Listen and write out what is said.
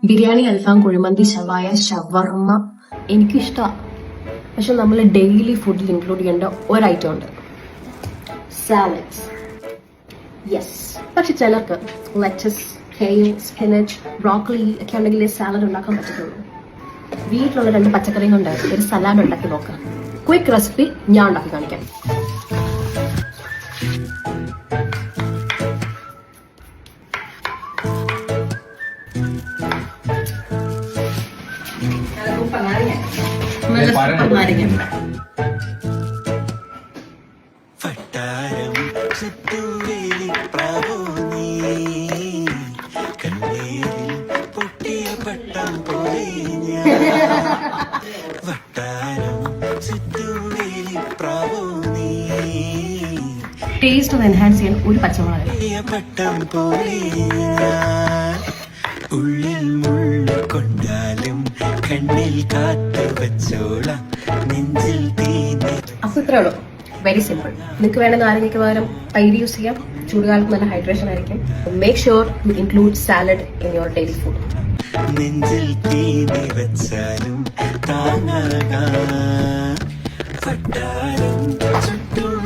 ബിരിയാണി, അൽഫാം, കുഴിമന്തി, ഷവായ, ഷവർമ്മ എനിക്കിഷ്ടമാണ്. പക്ഷെ നമ്മൾ ഡെയിലി ഫുഡിൽ ഇൻക്ലൂഡ് ചെയ്യേണ്ട ഒരു ഐറ്റം ഉണ്ട്, സാലഡ്സ്. യെസ്, പക്ഷെ ചിലർക്ക് ലെറ്റസ്, കെയിൽ, സ്പിനച്ച്, ബ്രോക്കലി ഒക്കെ ഉണ്ടെങ്കിൽ സാലഡ് ഉണ്ടാക്കാൻ പറ്റത്തുള്ളൂ. വീട്ടിലുള്ള 2 പച്ചക്കറിയും കൊണ്ട് ഒരു സലാഡ് ഉണ്ടാക്കി നോക്കാം. ക്വിക്ക് റെസിപ്പി ഞാൻ ഉണ്ടാക്കി കാണിക്കാം. വട്ടാരം ചുറ്റുവേലി പ്രാവോനീ കണ്ണീരിൽ പൊട്ടിയ പട്ടം പോലെ വട്ടാരം ചുറ്റുവേലി പ്രാവോനീ ടേസ്റ്റ് ഒന്ന് എൻഹാൻസ് ചെയ്യാൻ ഒരു പച്ചമുളക്. പട്ടം പോലെ ഉള്ളിൽ മുള്ളു കൊണ്ടാലും കണ്ണിൽ കാത്തു വച്ചോളാം നെഞ്ചിൽ തീനെ. അപ്പൊ ഇത്രേ ഉള്ളൂ, വെരി സിമ്പിൾ. നിങ്ങൾക്ക് വേണ്ട നാരങ്ങയ്ക്ക് പകരം തൈര് യൂസ് ചെയ്യാം. ചൂടുകാലത്ത് നല്ല ഹൈഡ്രേഷൻ ആയിരിക്കും. Make sure U include salad in your daily food. നെഞ്ചിൽ തീനെ വെച്ചാലും താങ്ങാകാം വട്ടാരം ചുറ്റും